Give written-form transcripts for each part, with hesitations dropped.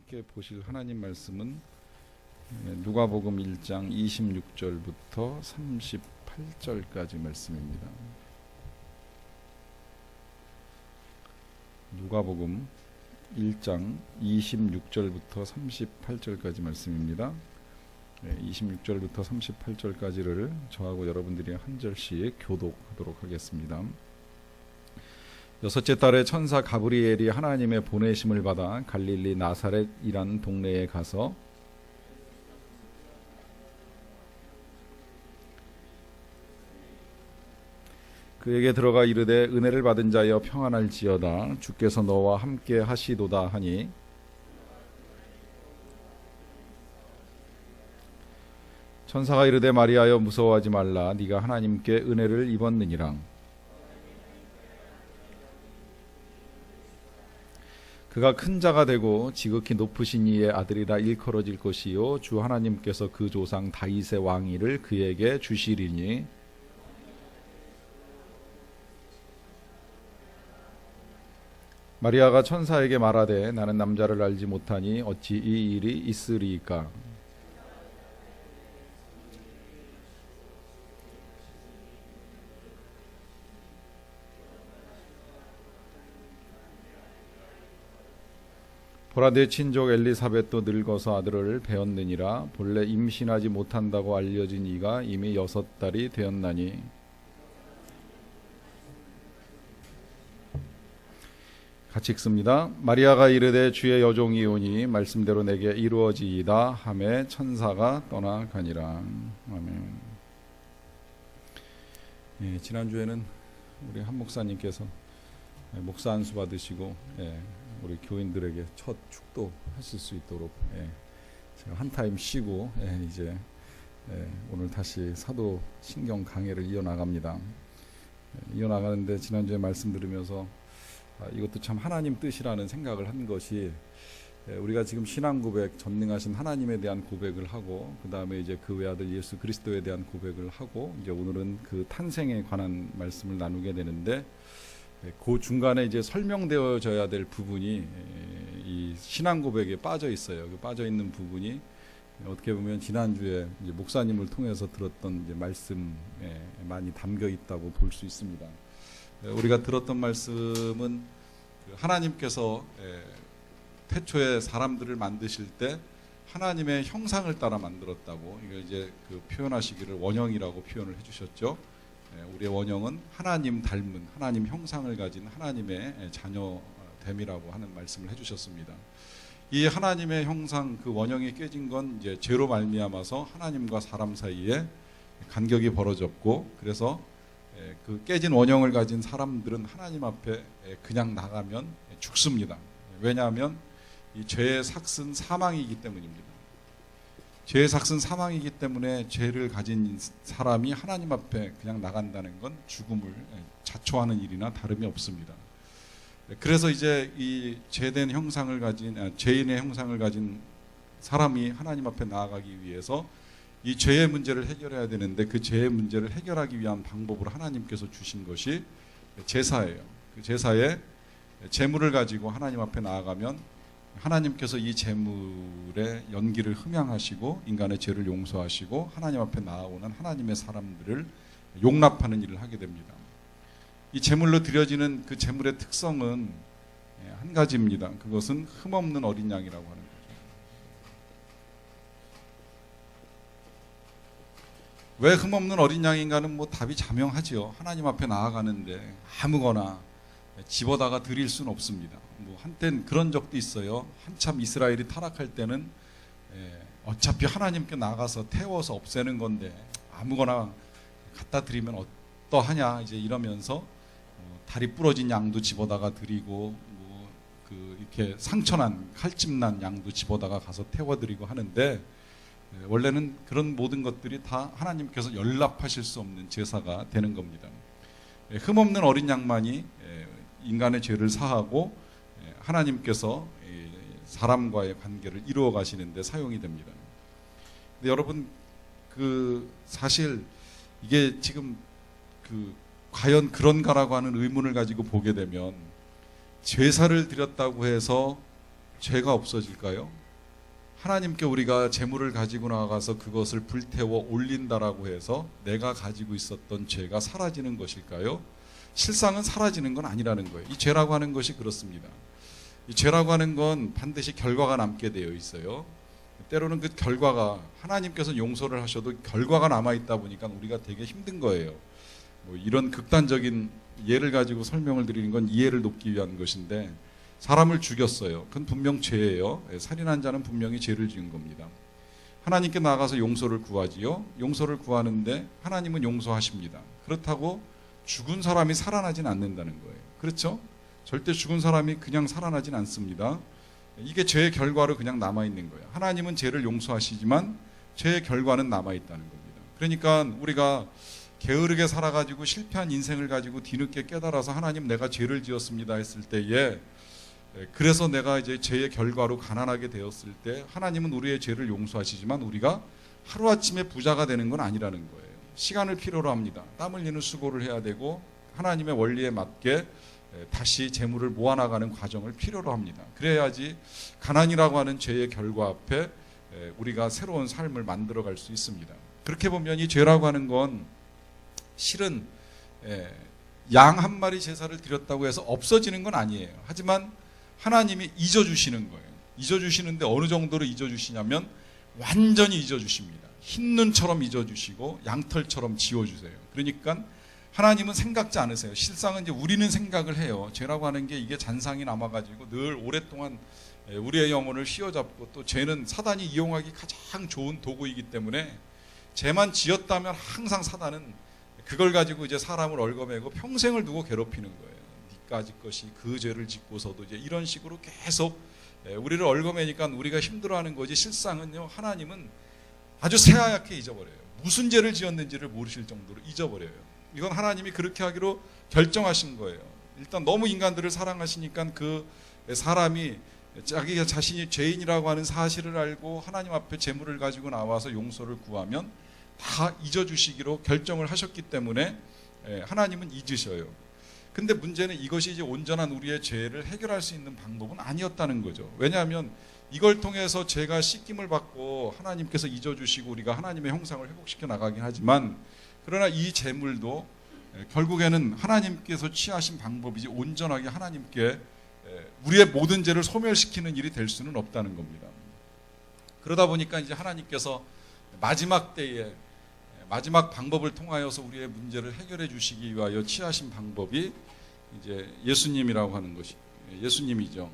함께 보실 하나님 말씀은 누가복음 1장 26절부터 38절까지 말씀입니다. 누가복음 1장 26절부터 38절까지 말씀입니다. 26절부터 38절까지를 저하고 여러분들이 한 절씩 교독하도록 하겠습니다. 여섯째 달에 천사 가브리엘이 하나님의 보내심을 받아 갈릴리 나사렛이란 동네에 가서 그에게 들어가 이르되 은혜를 받은 자여 평안할지어다 주께서 너와 함께 하시도다 하니 천사가 이르되 마리아여 무서워하지 말라 네가 하나님께 은혜를 입었느니라. 그가 큰 자가 되고 지극히 높으신 이의 아들이라 일컬어질 것이요 주 하나님께서 그 조상 다윗의 왕위를 그에게 주시리니 마리아가 천사에게 말하되 나는 남자를 알지 못하니 어찌 이 일이 있으리이까. 보라 내 친족 엘리사벳도 늙어서 아들을 배었느니라. 본래 임신하지 못한다고 알려진 이가 이미 6달이 되었나니 같이 읽습니다. 마리아가 이르되 주의 여종이 오니 말씀대로 내게 이루어지이다 하매 천사가 떠나가니라. 아멘. 지난주에는 우리 한 목사님께서 목사 안수 받으시고 우리 교인들에게 첫 축도하실 수 있도록 제가 한 타임 쉬고 이제 오늘 다시 사도 신경 강해를 이어나갑니다. 이어나가는데 지난주에 말씀 들으면서 이것도 참 하나님 뜻이라는 생각을 한 것이 우리가 지금 신앙 고백, 전능하신 하나님에 대한 고백을 하고 그 다음에 이제 그 외아들 예수 그리스도에 대한 고백을 하고 이제 오늘은 그 탄생에 관한 말씀을 나누게 되는데 그 중간에 이제 설명되어져야 될 부분이 이 신앙 고백에 빠져 있어요. 그 빠져 있는 부분이 어떻게 보면 지난주에 이제 목사님을 통해서 들었던 이제 말씀에 많이 담겨 있다고 볼 수 있습니다. 우리가 들었던 말씀은 하나님께서 태초에 사람들을 만드실 때 하나님의 형상을 따라 만들었다고 이거 이제 그 표현하시기를 원형이라고 표현을 해주셨죠. 우리의 원형은 하나님 닮은 하나님 형상을 가진 하나님의 자녀됨이라고 하는 말씀을 해주셨습니다. 이 하나님의 형상 그 원형이 깨진 건 이제 죄로 말미암아서 하나님과 사람 사이에 간격이 벌어졌고 그래서 그 깨진 원형을 가진 사람들은 하나님 앞에 그냥 나가면 죽습니다. 왜냐하면 이 죄의 삭은 사망이기 때문입니다. 죄의 삭은 사망이기 때문에 죄를 가진 사람이 하나님 앞에 그냥 나간다는 건 죽음을 자초하는 일이나 다름이 없습니다. 그래서 이제 이 죄된 형상을 가진 죄인의 형상을 가진 사람이 하나님 앞에 나아가기 위해서 이 죄의 문제를 해결해야 되는데 그 죄의 문제를 해결하기 위한 방법으로 하나님께서 주신 것이 제사예요. 그 제사에 제물을 가지고 하나님 앞에 나아가면 하나님께서 이 제물의 연기를 흠양하시고 인간의 죄를 용서하시고 하나님 앞에 나아오는 하나님의 사람들을 용납하는 일을 하게 됩니다. 이 제물로 드려지는 그 제물의 특성은 한 가지입니다. 그것은 흠없는 어린 양이라고 하는 거죠. 왜 흠없는 어린 양인가는 뭐 답이 자명하지요. 하나님 앞에 나아가는데 아무거나 집어다가 드릴 수는 없습니다. 뭐 한때는 그런 적도 있어요. 한참 이스라엘이 타락할 때는 어차피 하나님께 나가서 태워서 없애는 건데 아무거나 갖다 드리면 어떠하냐 이제 이러면서 다리 부러진 양도 집어다가 드리고 뭐 그 이렇게 상처난 칼집난 양도 집어다가 가서 태워드리고 하는데 원래는 그런 모든 것들이 다 하나님께서 연락하실 수 없는 제사가 되는 겁니다. 흠없는 어린 양만이 인간의 죄를 사하고 하나님께서 사람과의 관계를 이루어 가시는데 사용이 됩니다. 근데 여러분 그 사실 이게 지금 그 과연 그런가라고 하는 의문을 가지고 보게 되면 제사를 드렸다고 해서 죄가 없어질까요? 하나님께 우리가 재물을 가지고 나가서 그것을 불태워 올린다라고 해서 내가 가지고 있었던 죄가 사라지는 것일까요? 실상은 사라지는 건 아니라는 거예요. 이 죄라고 하는 것이 그렇습니다. 이 죄라고 하는 건 반드시 결과가 남게 되어 있어요. 때로는 그 결과가 하나님께서 용서를 하셔도 결과가 남아있다 보니까 우리가 되게 힘든 거예요. 뭐 이런 극단적인 예를 가지고 설명을 드리는 건 이해를 돕기 위한 것인데, 사람을 죽였어요. 그건 분명 죄예요. 살인한 자는 분명히 죄를 지은 겁니다. 하나님께 나가서 용서를 구하지요. 용서를 구하는데 하나님은 용서하십니다. 그렇다고 죽은 사람이 살아나진 않는다는 거예요. 그렇죠? 절대 죽은 사람이 그냥 살아나진 않습니다. 이게 죄의 결과로 그냥 남아있는 거예요. 하나님은 죄를 용서하시지만 죄의 결과는 남아있다는 겁니다. 그러니까 우리가 게으르게 살아가지고 실패한 인생을 가지고 뒤늦게 깨달아서 하나님 내가 죄를 지었습니다 했을 때에, 그래서 내가 이제 죄의 결과로 가난하게 되었을 때 하나님은 우리의 죄를 용서하시지만 우리가 하루아침에 부자가 되는 건 아니라는 거예요. 시간을 필요로 합니다. 땀 흘리는 수고를 해야 되고 하나님의 원리에 맞게 다시 재물을 모아나가는 과정을 필요로 합니다. 그래야지 가난이라고 하는 죄의 결과 앞에 우리가 새로운 삶을 만들어갈 수 있습니다. 그렇게 보면 이 죄라고 하는 건 실은 양 한 마리 제사를 드렸다고 해서 없어지는 건 아니에요. 하지만 하나님이 잊어주시는 거예요. 잊어주시는데 어느 정도로 잊어주시냐면 완전히 잊어주십니다. 흰 눈처럼 잊어주시고 양털처럼 지워주세요. 그러니까 하나님은 생각지 않으세요. 실상은 이제 우리는 생각을 해요. 죄라고 하는 게 이게 잔상이 남아가지고 늘 오랫동안 우리의 영혼을 휘어잡고, 또 죄는 사단이 이용하기 가장 좋은 도구이기 때문에 죄만 지었다면 항상 사단은 그걸 가지고 이제 사람을 얽어매고 평생을 두고 괴롭히는 거예요. 니까지 것이 그 죄를 짓고서도 이제 이런 식으로 계속 우리를 얽어매니까 우리가 힘들어하는 거지, 실상은요 하나님은 아주 새하얗게 잊어버려요. 무슨 죄를 지었는지를 모르실 정도로 잊어버려요. 이건 하나님이 그렇게 하기로 결정하신 거예요. 일단 너무 인간들을 사랑하시니까 그 사람이 자기가 자신이 죄인이라고 하는 사실을 알고 하나님 앞에 재물을 가지고 나와서 용서를 구하면 다 잊어주시기로 결정을 하셨기 때문에 하나님은 잊으셔요. 근데 문제는 이것이 이제 온전한 우리의 죄를 해결할 수 있는 방법은 아니었다는 거죠. 왜냐하면 이걸 통해서 죄가 씻김을 받고 하나님께서 잊어주시고 우리가 하나님의 형상을 회복시켜 나가긴 하지만, 그러나 이 재물도 결국에는 하나님께서 취하신 방법이지 온전하게 하나님께 우리의 모든 죄를 소멸시키는 일이 될 수는 없다는 겁니다. 그러다 보니까 이제 하나님께서 마지막 때에 마지막 방법을 통하여서 우리의 문제를 해결해 주시기 위하여 취하신 방법이 이제 예수님이라고 하는 것이 예수님이죠.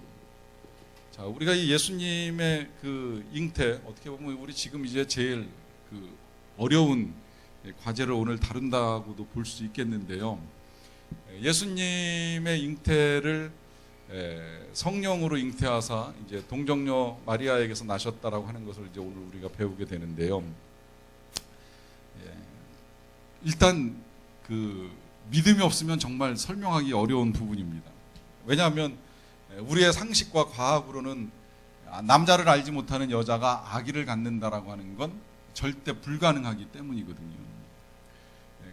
자, 우리가 이 예수님의 그 잉태, 어떻게 보면 우리 지금 이제 제일 그 어려운 과제를 오늘 다룬다고도 볼 수 있겠는데요. 예수님의 잉태를 성령으로 잉태하사 이제 동정녀 마리아에게서 나셨다라고 하는 것을 이제 오늘 우리가 배우게 되는데요. 일단 그 믿음이 없으면 정말 설명하기 어려운 부분입니다. 왜냐하면 우리의 상식과 과학으로는 남자를 알지 못하는 여자가 아기를 갖는다라고 하는 건 절대 불가능하기 때문이거든요.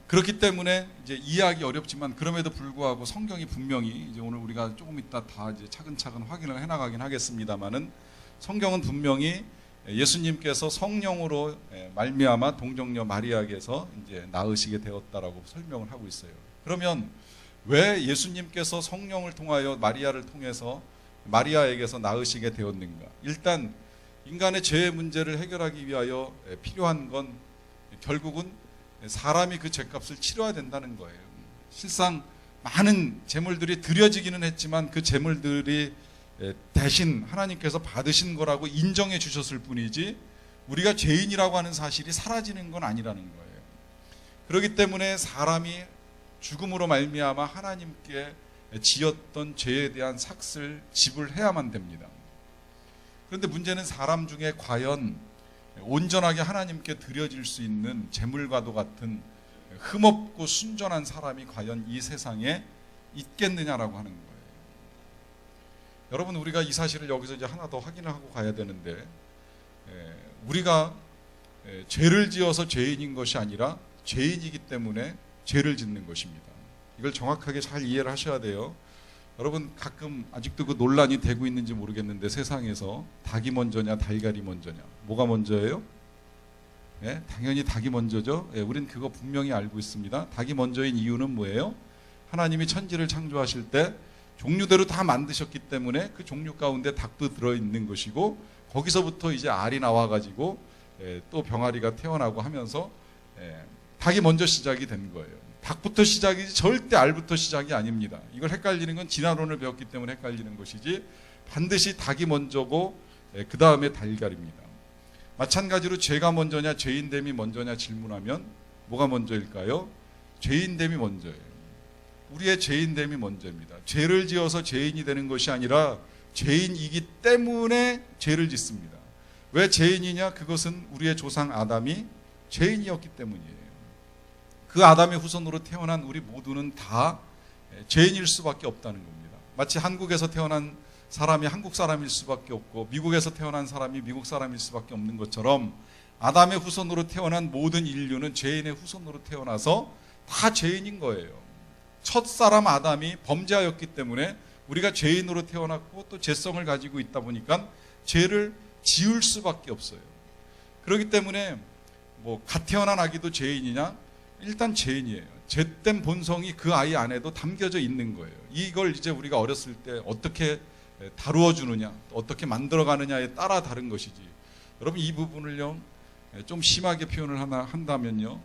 그렇기 때문에 이제 이해하기 어렵지만, 그럼에도 불구하고 성경이 분명히 이제 오늘 우리가 조금 이따 다 이제 차근차근 확인을 해나가긴 하겠습니다만은, 성경은 분명히 예수님께서 성령으로 말미암아 동정녀 마리아에게서 이제 낳으시게 되었다라고 설명을 하고 있어요. 그러면 왜 예수님께서 성령을 통하여 마리아를 통해서 마리아에게서 낳으시게 되었는가? 일단 인간의 죄의 문제를 해결하기 위하여 필요한 건 결국은 사람이 그 죄값을 치러야 된다는 거예요. 실상 많은 제물들이 드려지기는 했지만 그 제물들이 대신 하나님께서 받으신 거라고 인정해 주셨을 뿐이지 우리가 죄인이라고 하는 사실이 사라지는 건 아니라는 거예요. 그렇기 때문에 사람이 죽음으로 말미암아 하나님께 지었던 죄에 대한 삭을 지불해야만 됩니다. 그런데 문제는 사람 중에 과연 온전하게 하나님께 드려질 수 있는 제물과도 같은 흠없고 순전한 사람이 과연 이 세상에 있겠느냐라고 하는 거예요. 여러분, 우리가 이 사실을 여기서 이제 하나 더 확인을 하고 가야 되는데, 우리가 죄를 지어서 죄인인 것이 아니라 죄인이기 때문에 죄를 짓는 것입니다. 이걸 정확하게 잘 이해를 하셔야 돼요. 여러분 가끔 아직도 그 논란이 되고 있는지 모르겠는데 세상에서 닭이 먼저냐 달걀이 먼저냐 뭐가 먼저예요? 예, 당연히 닭이 먼저죠. 예, 우린 그거 분명히 알고 있습니다. 닭이 먼저인 이유는 뭐예요? 하나님이 천지를 창조하실 때 종류대로 다 만드셨기 때문에 그 종류 가운데 닭도 들어있는 것이고 거기서부터 이제 알이 나와가지고 또 병아리가 태어나고 하면서 닭이 먼저 시작이 된 거예요. 닭부터 시작이지 절대 알부터 시작이 아닙니다. 이걸 헷갈리는 건 진화론을 배웠기 때문에 헷갈리는 것이지 반드시 닭이 먼저고 그 다음에 달걀입니다. 마찬가지로 죄가 먼저냐 죄인됨이 먼저냐 질문하면 뭐가 먼저일까요? 죄인됨이 먼저예요. 우리의 죄인됨이 먼저입니다. 죄를 지어서 죄인이 되는 것이 아니라 죄인이기 때문에 죄를 짓습니다. 왜 죄인이냐? 그것은 우리의 조상 아담이 죄인이었기 때문이에요. 그 아담의 후손으로 태어난 우리 모두는 다 죄인일 수밖에 없다는 겁니다. 마치 한국에서 태어난 사람이 한국 사람일 수밖에 없고 미국에서 태어난 사람이 미국 사람일 수밖에 없는 것처럼 아담의 후손으로 태어난 모든 인류는 죄인의 후손으로 태어나서 다 죄인인 거예요. 첫 사람 아담이 범죄하였기 때문에 우리가 죄인으로 태어났고 또 죄성을 가지고 있다 보니까 죄를 지을 수밖에 없어요. 그렇기 때문에 뭐 갓 태어난 아기도 죄인이냐? 일단 죄인이에요. 죄된 본성이 그 아이 안에도 담겨져 있는 거예요. 이걸 이제 우리가 어렸을 때 어떻게 다루어 주느냐, 어떻게 만들어가느냐에 따라 다른 것이지. 여러분 이 부분을요 좀 심하게 표현을 한다면요,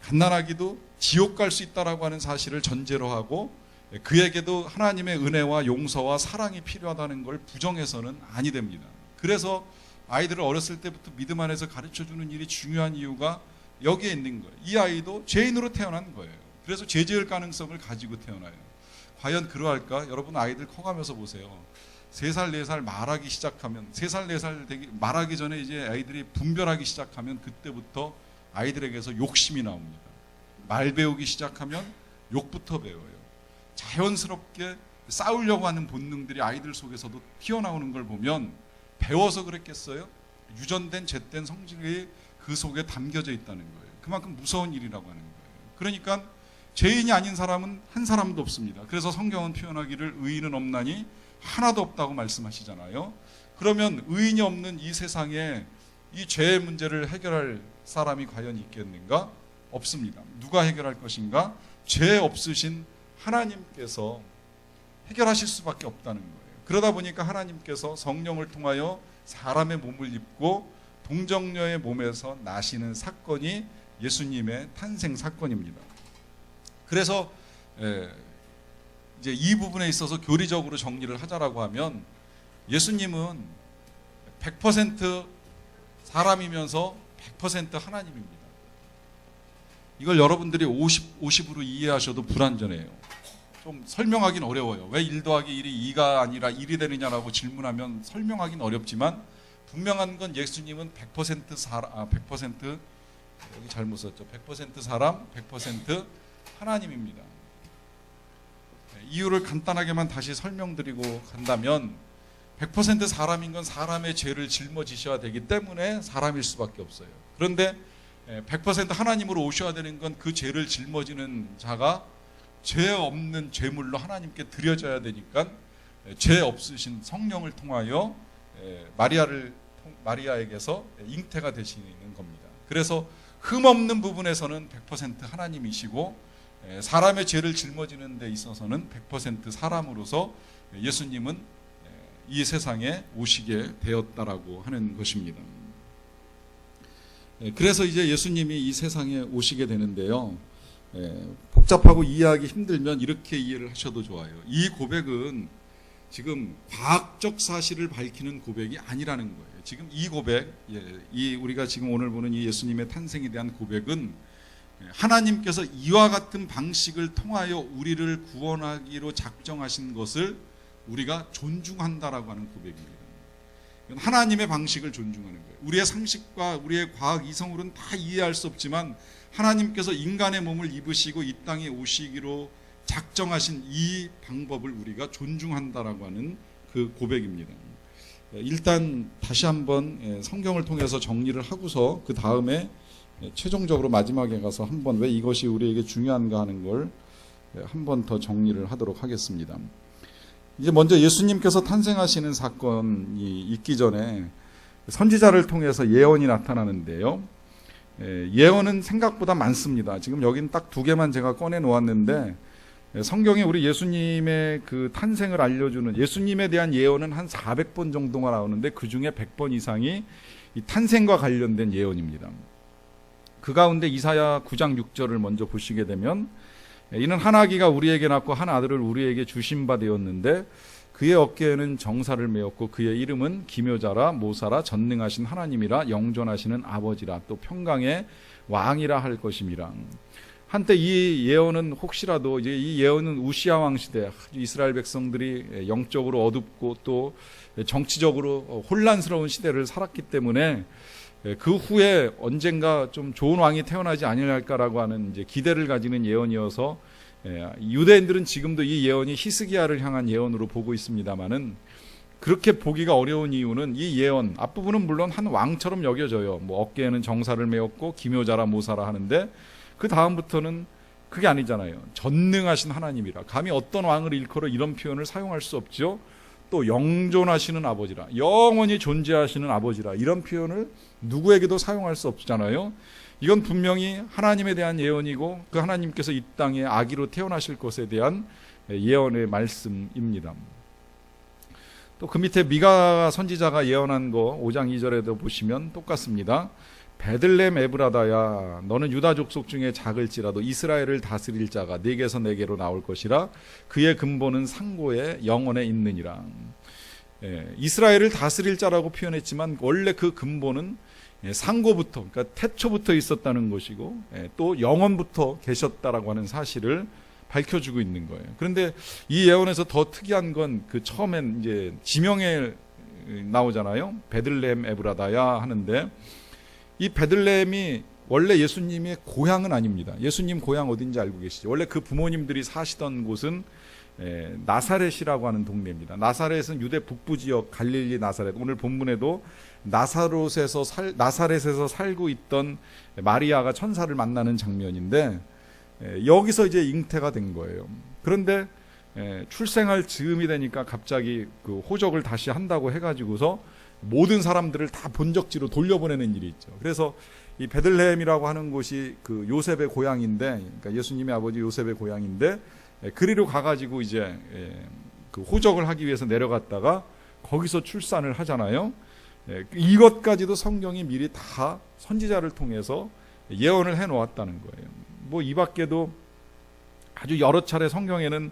갓난아기도 지옥 갈 수 있다라고 하는 사실을 전제로 하고 그에게도 하나님의 은혜와 용서와 사랑이 필요하다는 걸 부정해서는 아니 됩니다. 그래서 아이들을 어렸을 때부터 믿음 안에서 가르쳐주는 일이 중요한 이유가 여기에 있는 거예요. 이 아이도 죄인으로 태어난 거예요. 그래서 죄 지을 가능성을 가지고 태어나요. 과연 그러할까? 여러분 아이들 커가면서 보세요. 3살, 4살 말하기 시작하면 3살, 4살 되기 말하기 전에 이제 아이들이 분별하기 시작하면 그때부터 아이들에게서 욕심이 나옵니다. 말 배우기 시작하면 욕부터 배워요. 자연스럽게 싸우려고 하는 본능들이 아이들 속에서도 튀어나오는 걸 보면 배워서 그랬겠어요? 유전된 죄된 성질이 그 속에 담겨져 있다는 거예요. 그만큼 무서운 일이라고 하는 거예요. 그러니까 죄인이 아닌 사람은 한 사람도 없습니다. 그래서 성경은 표현하기를 의인은 없나니 하나도 없다고 말씀하시잖아요. 그러면 의인이 없는 이 세상에 이 죄의 문제를 해결할 사람이 과연 있겠는가? 없습니다. 누가 해결할 것인가? 죄 없으신 하나님께서 해결하실 수밖에 없다는 거예요. 그러다 보니까 하나님께서 성령을 통하여 사람의 몸을 입고 동정녀의 몸에서 나시는 사건이 예수님의 탄생 사건입니다. 그래서 이제 이 부분에 있어서 교리적으로 정리를 하자라고 하면 예수님은 100% 사람이면서 100% 하나님입니다. 이걸 여러분들이 50으로 이해하셔도 불완전해요. 좀 설명하기는 어려워요. 왜 1 더하기 1이 2가 아니라 1이 되느냐라고 질문하면 설명하기는 어렵지만 분명한 건 예수님은 100% 사람, 100% 여기 잘못 썼죠. 100% 사람, 100% 하나님입니다. 이유를 간단하게만 다시 설명드리고 간다면 100% 사람인 건 사람의 죄를 짊어지셔야 되기 때문에 사람일 수밖에 없어요. 그런데 100% 하나님으로 오셔야 되는 건 그 죄를 짊어지는 자가 죄 없는 죄물로 하나님께 드려져야 되니까 죄 없으신 성령을 통하여 마리아에게서 잉태가 되시는 겁니다. 그래서 흠 없는 부분에서는 100% 하나님이시고 사람의 죄를 짊어지는 데 있어서는 100% 사람으로서 예수님은 이 세상에 오시게 되었다라고 하는 것입니다. 그래서 이제 예수님이 이 세상에 오시게 되는데요. 복잡하고 이해하기 힘들면 이렇게 이해를 하셔도 좋아요. 이 고백은 지금 과학적 사실을 밝히는 고백이 아니라는 거예요. 지금 이 고백, 이 우리가 지금 오늘 보는 이 예수님의 탄생에 대한 고백은 하나님께서 이와 같은 방식을 통하여 우리를 구원하기로 작정하신 것을 우리가 존중한다라고 하는 고백입니다. 하나님의 방식을 존중하는 거예요. 우리의 상식과 우리의 과학 이성으로는 다 이해할 수 없지만 하나님께서 인간의 몸을 입으시고 이 땅에 오시기로 작정하신 이 방법을 우리가 존중한다라고 하는 그 고백입니다. 일단 다시 한번 성경을 통해서 정리를 하고서 그 다음에 최종적으로 마지막에 가서 한번 왜 이것이 우리에게 중요한가 하는 걸 한 번 더 정리를 하도록 하겠습니다. 이제 먼저 예수님께서 탄생하시는 사건이 있기 전에 선지자를 통해서 예언이 나타나는데요. 예언은 생각보다 많습니다. 지금 여긴 딱 2개만 제가 꺼내 놓았는데, 성경에 우리 예수님의 그 탄생을 알려주는 예수님에 대한 예언은 한 400번 정도가 나오는데 그 중에 100번 이상이 이 탄생과 관련된 예언입니다. 그 가운데 이사야 9장 6절을 먼저 보시게 되면, 이는 한 아기가 우리에게 낳고 한 아들을 우리에게 주신 바 되었는데 그의 어깨에는 정사를 메었고 그의 이름은 기묘자라 모사라 전능하신 하나님이라 영존하시는 아버지라 또 평강의 왕이라 할 것임이라. 한때 이 예언은 혹시라도 이제 이 예언은 우시아 왕 시대 이스라엘 백성들이 영적으로 어둡고 또 정치적으로 혼란스러운 시대를 살았기 때문에 그 후에 언젠가 좀 좋은 왕이 태어나지 아니할까라고 하는 이제 기대를 가지는 예언이어서 유대인들은 지금도 이 예언이 히스기야를 향한 예언으로 보고 있습니다만은 그렇게 보기가 어려운 이유는 이 예언 앞부분은 물론 한 왕처럼 여겨져요. 뭐 어깨에는 정사를 메었고 기묘자라 모사라 하는데 그 다음부터는 그게 아니잖아요. 전능하신 하나님이라. 감히 어떤 왕을 일컬어 이런 표현을 사용할 수 없죠. 또 영존하시는 아버지라, 영원히 존재하시는 아버지라, 이런 표현을 누구에게도 사용할 수 없잖아요. 이건 분명히 하나님에 대한 예언이고 그 하나님께서 이 땅에 아기로 태어나실 것에 대한 예언의 말씀입니다. 또 그 밑에 미가 선지자가 예언한 거 5장 2절에도 보시면 똑같습니다. 베들레헴 에브라다야, 너는 유다 족속 중에 작을지라도 이스라엘을 다스릴 자가 네게서 네게로 나올 것이라. 그의 근본은 상고에 영원에 있느니라. 이스라엘을 다스릴 자라고 표현했지만 원래 그 근본은 상고부터, 그러니까 태초부터 있었다는 것이고 또 영원부터 계셨다라고 하는 사실을 밝혀주고 있는 거예요. 그런데 이 예언에서 더 특이한 건 그 처음엔 이제 지명에 나오잖아요. 베들레헴 에브라다야 하는데 이 베들레헴이 원래 예수님의 고향은 아닙니다. 예수님 고향 어딘지 알고 계시죠? 원래 그 부모님들이 사시던 곳은 나사렛이라고 하는 동네입니다. 나사렛은 유대 북부 지역 갈릴리 나사렛. 오늘 본문에도 나사렛에서 살고 있던 마리아가 천사를 만나는 장면인데 여기서 이제 잉태가 된 거예요. 그런데 출생할 즈음이 되니까 갑자기 그 호적을 다시 한다고 해가지고서 모든 사람들을 다 본적지로 돌려보내는 일이 있죠. 그래서 이 베들레헴이라고 하는 곳이 그 요셉의 고향인데, 그러니까 예수님의 아버지 요셉의 고향인데 그리로 가가지고 이제 그 호적을 하기 위해서 내려갔다가 거기서 출산을 하잖아요. 이것까지도 성경이 미리 다 선지자를 통해서 예언을 해놓았다는 거예요. 뭐 이 밖에도 아주 여러 차례 성경에는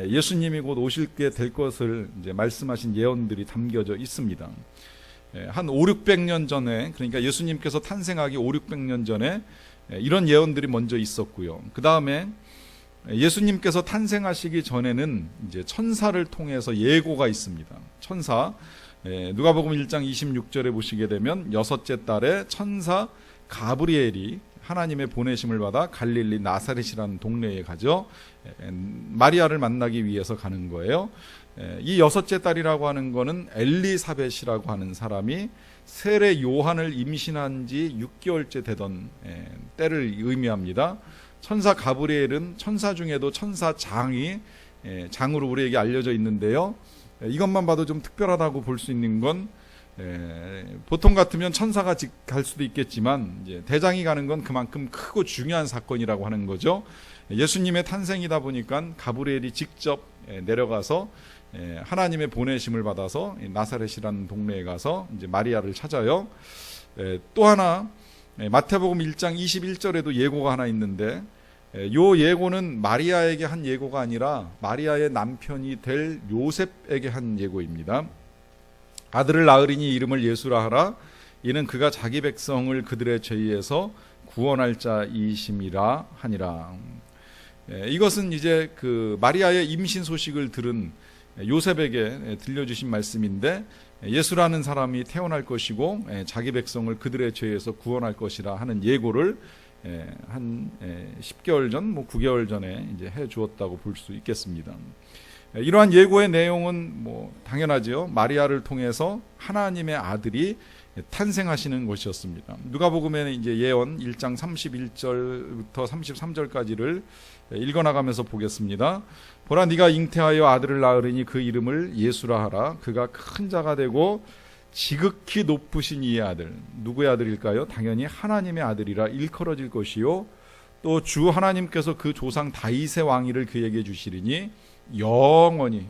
예수님이 곧 오실 게 될 것을 이제 말씀하신 예언들이 담겨져 있습니다. 한 500~600년 전에, 그러니까 예수님께서 탄생하기 500~600년 전에 이런 예언들이 먼저 있었고요. 그 다음에 예수님께서 탄생하시기 전에는 이제 천사를 통해서 예고가 있습니다. 천사, 누가복음 1장 26절에 보시게 되면 6째 달에 천사 가브리엘이 하나님의 보내심을 받아 갈릴리 나사렛이라는 동네에 가죠. 마리아를 만나기 위해서 가는 거예요. 이 6째 딸이라고 하는 거는 엘리사벳이라고 하는 사람이 세례 요한을 임신한 지 6개월째 되던 때를 의미합니다. 천사 가브리엘은 천사 중에도 천사장이 장으로 우리에게 알려져 있는데요. 이것만 봐도 좀 특별하다고 볼 수 있는 건 보통 같으면 천사가 갈 수도 있겠지만 이제 대장이 가는 건 그만큼 크고 중요한 사건이라고 하는 거죠. 예수님의 탄생이다 보니까 가브리엘이 직접 내려가서 하나님의 보내심을 받아서 나사렛이라는 동네에 가서 이제 마리아를 찾아요. 또 하나 마태복음 1장 21절에도 예고가 하나 있는데 요 예고는 마리아에게 한 예고가 아니라 마리아의 남편이 될 요셉에게 한 예고입니다. 아들을 낳으리니 이름을 예수라 하라. 이는 그가 자기 백성을 그들의 죄에서 구원할 자이심이라 하니라. 이것은 이제 그 마리아의 임신 소식을 들은 요셉에게 들려주신 말씀인데 예수라는 사람이 태어날 것이고 자기 백성을 그들의 죄에서 구원할 것이라 하는 예고를 한 10개월 전, 9개월 전에 이제 해 주었다고 볼 수 있겠습니다. 이러한 예고의 내용은 뭐 당연하죠. 마리아를 통해서 하나님의 아들이 탄생하시는 것이었습니다. 누가복음에는 이제 예언 1장 31절부터 33절까지를 읽어나가면서 보겠습니다. 보라, 네가 잉태하여 아들을 낳으리니 그 이름을 예수라 하라. 그가 큰 자가 되고 지극히 높으신 이의 아들. 누구의 아들일까요? 당연히 하나님의 아들이라 일컬어질 것이요, 또 주 하나님께서 그 조상 다윗의 왕위를 그에게 주시리니 영원히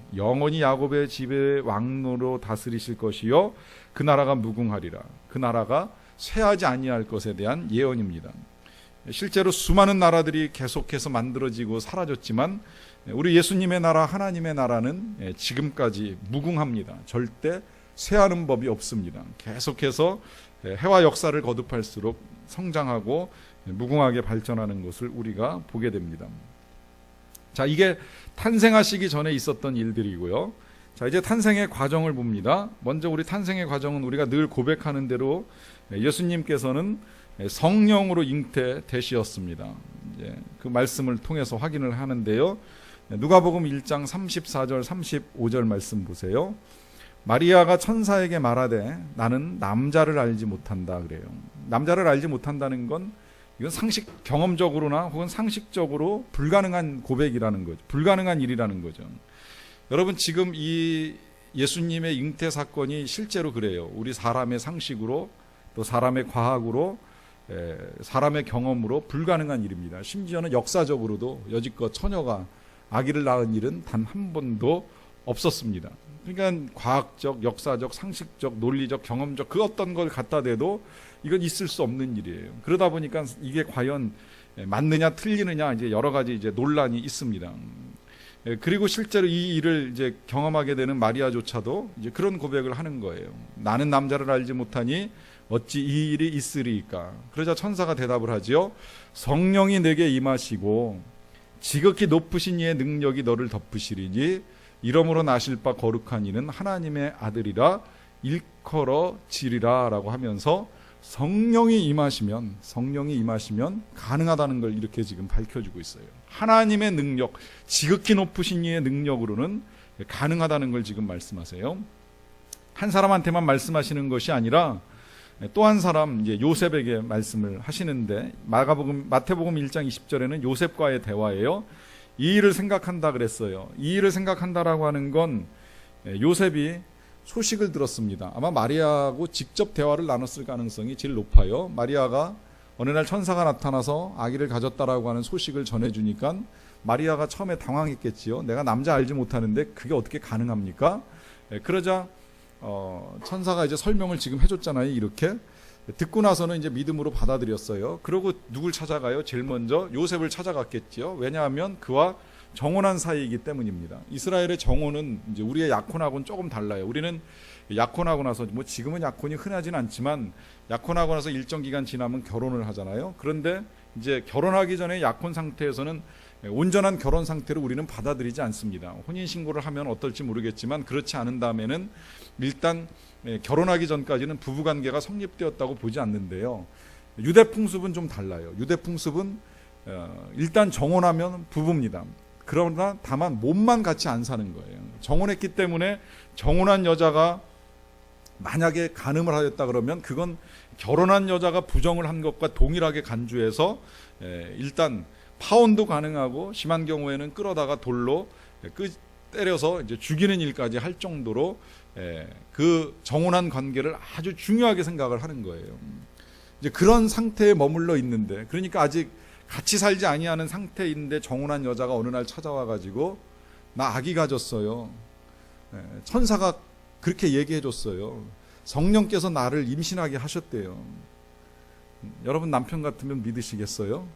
야곱의 집의 왕노로 다스리실 것이요, 그 나라가 무궁하리라. 그 나라가 쇠하지 아니할 것에 대한 예언입니다. 실제로 수많은 나라들이 계속해서 만들어지고 사라졌지만 우리 예수님의 나라, 하나님의 나라는 지금까지 무궁합니다. 절대 쇠하는 법이 없습니다. 계속해서 해와 역사를 거듭할수록 성장하고 무궁하게 발전하는 것을 우리가 보게 됩니다. 자, 이게 탄생하시기 전에 있었던 일들이고요. 자, 이제 탄생의 과정을 봅니다. 먼저 우리 탄생의 과정은 우리가 늘 고백하는 대로 예수님께서는 성령으로 잉태되셨습니다. 그 말씀을 통해서 확인을 하는데요. 누가복음 1장 34절 35절 말씀 보세요. 마리아가 천사에게 말하되 나는 남자를 알지 못한다 그래요. 남자를 알지 못한다는 건 이건 상식 경험적으로나 혹은 상식적으로 불가능한 고백이라는 거죠. 불가능한 일이라는 거죠. 여러분, 지금 이 예수님의 잉태 사건이 실제로 그래요. 우리 사람의 상식으로, 또 사람의 과학으로, 사람의 경험으로 불가능한 일입니다. 심지어는 역사적으로도 여지껏 처녀가 아기를 낳은 일은 단 한 번도 없었습니다. 그러니까 과학적, 역사적, 상식적, 논리적, 경험적 그 어떤 걸 갖다 대도 이건 있을 수 없는 일이에요. 그러다 보니까 이게 과연 맞느냐 틀리느냐 이제 여러 가지 이제 논란이 있습니다. 그리고 실제로 이 일을 이제 경험하게 되는 마리아조차도 이제 그런 고백을 하는 거예요. 나는 남자를 알지 못하니 어찌 이 일이 있으리이까. 그러자 천사가 대답을 하지요. 성령이 내게 임하시고 지극히 높으신 이의 능력이 너를 덮으시리니 이러므로 나실 바 거룩한 이는 하나님의 아들이라 일컬어지리라 라고 하면서 성령이 임하시면 가능하다는 걸 이렇게 지금 밝혀주고 있어요. 하나님의 능력, 지극히 높으신 이의 능력으로는 가능하다는 걸 지금 말씀하세요. 한 사람한테만 말씀하시는 것이 아니라 또 한 사람 이제 요셉에게 말씀을 하시는데 마태복음 1장 20절에는 요셉과의 대화예요. 이 일을 생각한다 그랬어요. 이 일을 생각한다라고 하는 건 요셉이 소식을 들었습니다. 아마 마리아하고 직접 대화를 나눴을 가능성이 제일 높아요. 마리아가 어느 날 천사가 나타나서 아기를 가졌다라고 하는 소식을 전해주니까 마리아가 처음에 당황했겠지요. 내가 남자 알지 못하는데 그게 어떻게 가능합니까? 그러자 천사가 이제 설명을 지금 해줬잖아요. 이렇게 듣고 나서는 이제 믿음으로 받아들였어요. 그러고 누굴 찾아가요? 제일 먼저 요셉을 찾아갔겠지요. 왜냐하면 그와 정혼한 사이이기 때문입니다. 이스라엘의 정혼은 이제 우리의 약혼하고는 조금 달라요. 우리는 약혼하고 나서 뭐 지금은 약혼이 흔하진 않지만 약혼하고 나서 일정 기간 지나면 결혼을 하잖아요. 그런데 이제 결혼하기 전에 약혼 상태에서는 온전한 결혼 상태로 우리는 받아들이지 않습니다. 혼인신고를 하면 어떨지 모르겠지만 그렇지 않은 다음에는 일단 결혼하기 전까지는 부부관계가 성립되었다고 보지 않는데요. 유대풍습은 좀 달라요. 유대풍습은 일단 정혼하면 부부입니다. 그러나 다만 몸만 같이 안 사는 거예요. 정혼했기 때문에 정혼한 여자가 만약에 간음을 하였다 그러면 그건 결혼한 여자가 부정을 한 것과 동일하게 간주해서 일단 파혼도 가능하고 심한 경우에는 끌어다가 돌로 때려서 이제 죽이는 일까지 할 정도로 그 정혼한 관계를 아주 중요하게 생각을 하는 거예요. 이제 그런 상태에 머물러 있는데, 그러니까 아직 같이 살지 아니하는 상태인데 정혼한 여자가 어느 날 찾아와 가지고 나 아기 가졌어요. 천사가 그렇게 얘기해 줬어요. 성령께서 나를 임신하게 하셨대요. 여러분 남편 같으면 믿으시겠어요?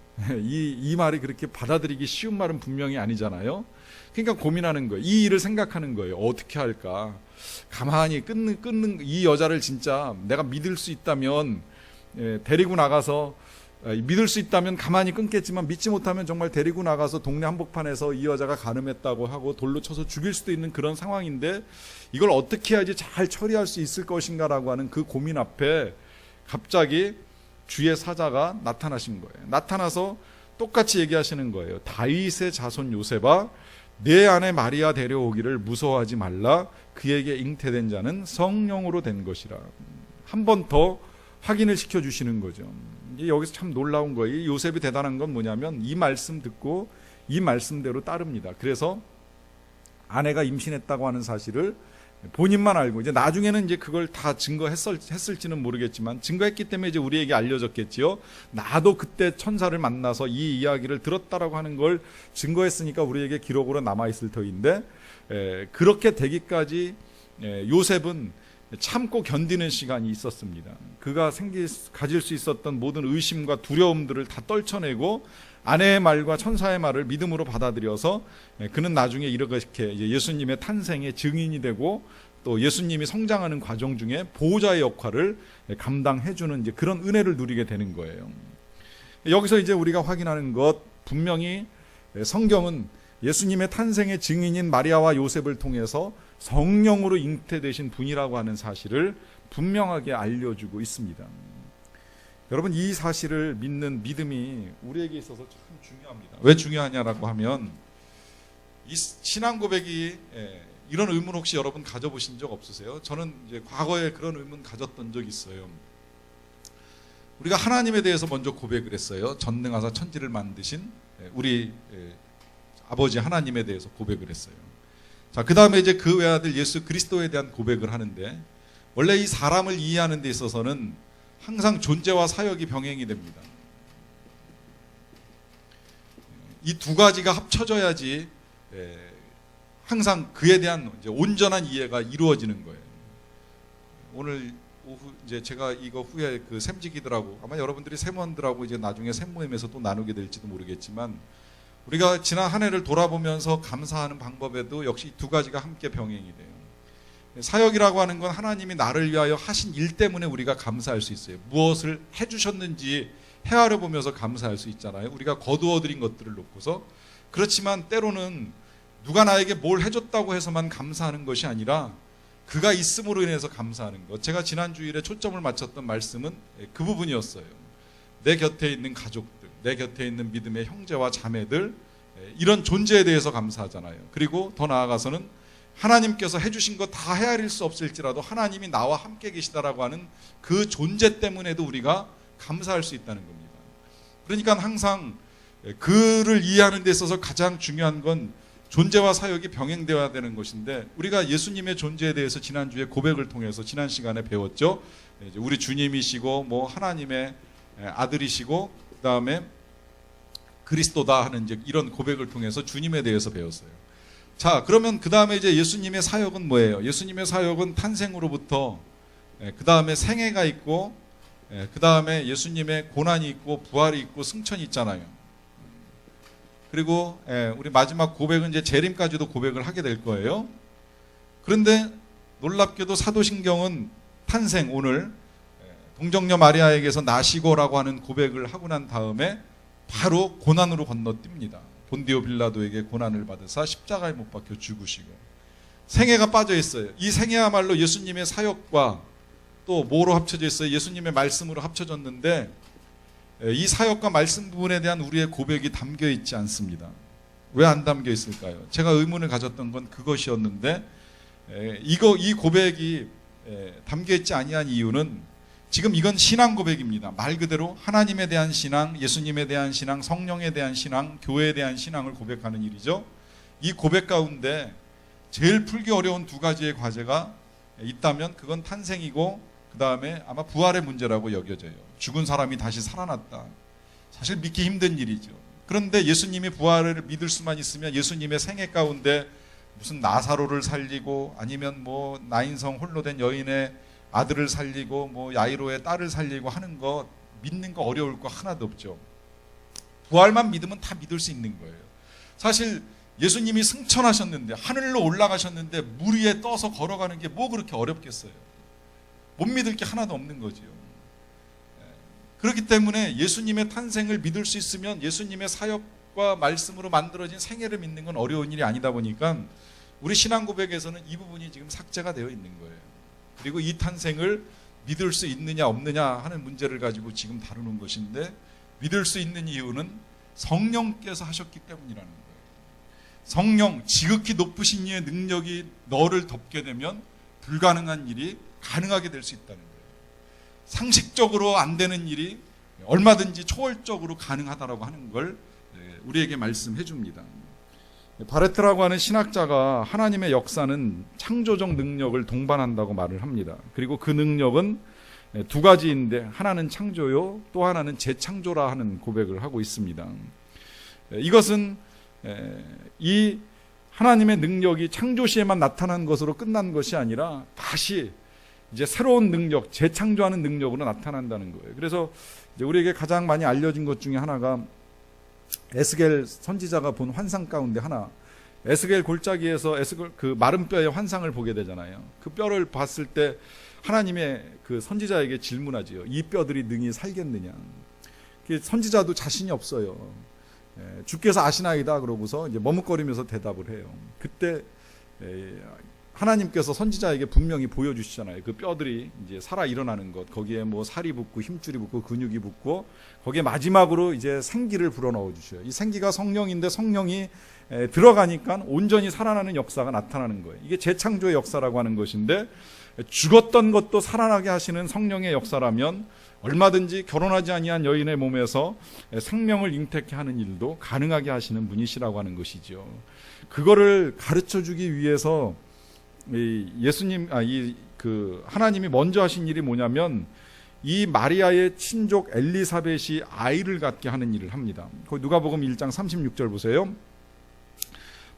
이 말이 그렇게 받아들이기 쉬운 말은 분명히 아니잖아요. 그러니까 고민하는 거예요. 이 일을 생각하는 거예요. 어떻게 할까? 가만히 끊는 이 여자를 진짜 내가 믿을 수 있다면 데리고 나가서, 믿을 수 있다면 가만히 끊겠지만 믿지 못하면 정말 데리고 나가서 동네 한복판에서 이 여자가 간음했다고 하고 돌로 쳐서 죽일 수도 있는 그런 상황인데 이걸 어떻게 해야지 잘 처리할 수 있을 것인가라고 하는 그 고민 앞에 갑자기 주의 사자가 나타나신 거예요. 나타나서 똑같이 얘기하시는 거예요. 다윗의 자손 요셉아, 내 안에 마리아 데려오기를 무서워하지 말라. 그에게 잉태된 자는 성령으로 된 것이라. 한 번 더 확인을 시켜주시는 거죠. 여기서 참 놀라운 거예요. 요셉이 대단한 건 뭐냐면 이 말씀 듣고 이 말씀대로 따릅니다. 그래서 아내가 임신했다고 하는 사실을 본인만 알고, 이제 나중에는 이제 그걸 다 증거했을지는 모르겠지만 증거했기 때문에 이제 우리에게 알려졌겠지요. 나도 그때 천사를 만나서 이 이야기를 들었다라고 하는 걸 증거했으니까 우리에게 기록으로 남아있을 터인데, 그렇게 되기까지 요셉은 참고 견디는 시간이 있었습니다. 그가 가질 수 있었던 모든 의심과 두려움들을 다 떨쳐내고 아내의 말과 천사의 말을 믿음으로 받아들여서 그는 나중에 이렇게 예수님의 탄생의 증인이 되고 또 예수님이 성장하는 과정 중에 보호자의 역할을 감당해주는 이제 그런 은혜를 누리게 되는 거예요. 여기서 이제 우리가 확인하는 것, 분명히 성경은 예수님의 탄생의 증인인 마리아와 요셉을 통해서 성령으로 잉태되신 분이라고 하는 사실을 분명하게 알려주고 있습니다. 여러분, 이 사실을 믿는 믿음이 우리에게 있어서 참 중요합니다. 왜 중요하냐라고 하면 이 신앙 고백이 이런 의문 혹시 여러분 가져보신 적 없으세요? 저는 이제 과거에 그런 의문 가졌던 적이 있어요. 우리가 하나님에 대해서 먼저 고백을 했어요. 전능하사 천지를 만드신 우리 아버지 하나님에 대해서 고백을 했어요. 자, 그 다음에 이제 그 외아들 예수 그리스도에 대한 고백을 하는데, 원래 이 사람을 이해하는 데 있어서는 항상 존재와 사역이 병행이 됩니다. 이 두 가지가 합쳐져야지 항상 그에 대한 이제 온전한 이해가 이루어지는 거예요. 오늘 오후 이제 제가 이거 후에 그 샘지기들하고 아마 여러분들이 샘원들하고 이제 나중에 샘모임에서 또 나누게 될지도 모르겠지만, 우리가 지난 한 해를 돌아보면서 감사하는 방법에도 역시 두 가지가 함께 병행이 돼요. 사역이라고 하는 건 하나님이 나를 위하여 하신 일 때문에 우리가 감사할 수 있어요. 무엇을 해주셨는지 헤아려 보면서 감사할 수 있잖아요. 우리가 거두어들인 것들을 놓고서. 그렇지만 때로는 누가 나에게 뭘 해줬다고 해서만 감사하는 것이 아니라 그가 있음으로 인해서 감사하는 것. 제가 지난 주일에 초점을 맞췄던 말씀은 그 부분이었어요. 내 곁에 있는 가족들, 내 곁에 있는 믿음의 형제와 자매들, 이런 존재에 대해서 감사하잖아요. 그리고 더 나아가서는 하나님께서 해주신 거 다 헤아릴 수 없을지라도 하나님이 나와 함께 계시다라고 하는 그 존재 때문에도 우리가 감사할 수 있다는 겁니다. 그러니까 항상 그를 이해하는 데 있어서 가장 중요한 건 존재와 사역이 병행되어야 되는 것인데, 우리가 예수님의 존재에 대해서 지난주에 고백을 통해서 지난 시간에 배웠죠. 우리 주님이시고 뭐 하나님의 아들이시고 그 다음에 그리스도다 하는 이제 이런 고백을 통해서 주님에 대해서 배웠어요. 자, 그러면 그 다음에 이제 예수님의 사역은 뭐예요? 예수님의 사역은 탄생으로부터 그 다음에 생애가 있고 그 다음에 예수님의 고난이 있고 부활이 있고 승천이 있잖아요. 그리고 우리 마지막 고백은 이제 재림까지도 고백을 하게 될 거예요. 그런데 놀랍게도 사도신경은 탄생, 오늘 동정녀 마리아에게서 나시고라고 하는 고백을 하고 난 다음에 바로 고난으로 건너뜁니다. 본디오 빌라도에게 고난을 받으사 십자가에 못 박혀 죽으시고 생애가 빠져 있어요. 이 생애야말로 예수님의 사역과 또 뭐로 합쳐져 있어요? 예수님의 말씀으로 합쳐졌는데, 이 사역과 말씀 부분에 대한 우리의 고백이 담겨 있지 않습니다. 왜 안 담겨 있을까요? 제가 의문을 가졌던 건 그것이었는데, 이 고백이 담겨 있지 아니한 이유는 지금 이건 신앙 고백입니다. 말 그대로 하나님에 대한 신앙, 예수님에 대한 신앙, 성령에 대한 신앙, 교회에 대한 신앙을 고백하는 일이죠. 이 고백 가운데 제일 풀기 어려운 두 가지의 과제가 있다면 그건 탄생이고 그 다음에 아마 부활의 문제라고 여겨져요. 죽은 사람이 다시 살아났다. 사실 믿기 힘든 일이죠. 그런데 예수님이 부활을 믿을 수만 있으면 예수님의 생애 가운데 무슨 나사로를 살리고 아니면 뭐 나인성 홀로 된 여인의 아들을 살리고 뭐 야이로의 딸을 살리고 하는 거 믿는 거 어려울 거 하나도 없죠. 부활만 믿으면 다 믿을 수 있는 거예요. 사실 예수님이 승천하셨는데 하늘로 올라가셨는데 물 위에 떠서 걸어가는 게 뭐 그렇게 어렵겠어요. 못 믿을 게 하나도 없는 거지요. 그렇기 때문에 예수님의 탄생을 믿을 수 있으면 예수님의 사역과 말씀으로 만들어진 생애를 믿는 건 어려운 일이 아니다 보니까 우리 신앙 고백에서는 이 부분이 지금 삭제가 되어 있는 거예요. 그리고 이 탄생을 믿을 수 있느냐 없느냐 하는 문제를 가지고 지금 다루는 것인데, 믿을 수 있는 이유는 성령께서 하셨기 때문이라는 거예요. 성령 지극히 높으신 이의 능력이 너를 덮게 되면 불가능한 일이 가능하게 될 수 있다는 거예요. 상식적으로 안 되는 일이 얼마든지 초월적으로 가능하다라고 하는 걸 우리에게 말씀해 줍니다. 바레트라고 하는 신학자가 하나님의 역사는 창조적 능력을 동반한다고 말을 합니다. 그리고 그 능력은 두 가지인데 하나는 창조요, 또 하나는 재창조라 하는 고백을 하고 있습니다. 이것은 이 하나님의 능력이 창조 시에만 나타난 것으로 끝난 것이 아니라 다시 이제 새로운 능력, 재창조하는 능력으로 나타난다는 거예요. 그래서 이제 우리에게 가장 많이 알려진 것 중에 하나가 에스겔 선지자가 본 환상 가운데 하나, 에스겔 골짜기에서 에스겔 그 마른 뼈의 환상을 보게 되잖아요. 그 뼈를 봤을 때 하나님의 그 선지자에게 질문하지요. 이 뼈들이 능히 살겠느냐. 선지자도 자신이 없어요. 주께서 아시나이다 그러고서 이제 머뭇거리면서 대답을 해요. 그때 하나님께서 선지자에게 분명히 보여주시잖아요. 그 뼈들이 이제 살아 일어나는 것, 거기에 뭐 살이 붙고 힘줄이 붙고 근육이 붙고 거기에 마지막으로 이제 생기를 불어넣어 주셔요. 이 생기가 성령인데 성령이 들어가니까 온전히 살아나는 역사가 나타나는 거예요. 이게 재창조의 역사라고 하는 것인데, 죽었던 것도 살아나게 하시는 성령의 역사라면 얼마든지 결혼하지 아니한 여인의 몸에서 생명을 잉태케 하는 일도 가능하게 하시는 분이시라고 하는 것이죠. 그거를 가르쳐 주기 위해서 하나님이 먼저 하신 일이 뭐냐면 이 마리아의 친족 엘리사벳이 아이를 갖게 하는 일을 합니다. 누가복음 1장 36절 보세요.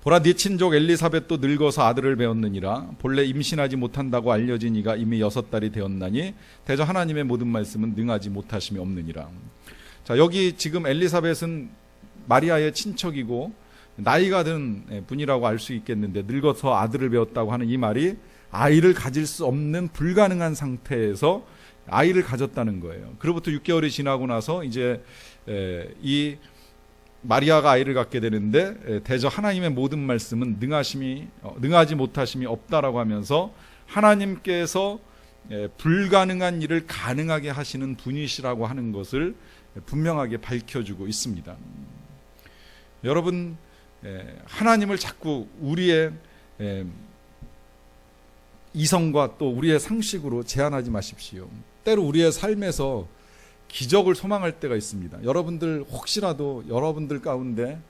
보라, 네 친족 엘리사벳도 늙어서 아들을 배웠느니라. 본래 임신하지 못한다고 알려진 이가 이미 6달이 되었나니 대저 하나님의 모든 말씀은 능하지 못하심이 없느니라. 자, 여기 지금 엘리사벳은 마리아의 친척이고 나이가 든 분이라고 알 수 있겠는데, 늙어서 아들을 배웠다고 하는 이 말이 아이를 가질 수 없는 불가능한 상태에서 아이를 가졌다는 거예요. 그로부터 6개월이 지나고 나서 이제 이 마리아가 아이를 갖게 되는데, 대저 하나님의 모든 말씀은 능하지 못하심이 없다라고 하면서 하나님께서 불가능한 일을 가능하게 하시는 분이시라고 하는 것을 분명하게 밝혀주고 있습니다. 여러분, 하나님을 자꾸 우리의 이성과 또 우리의 상식으로 제한하지 마십시오. 때로 우리의 삶에서 기적을 소망할 때가 있습니다. 여러분들 혹시라도 여러분들 가운데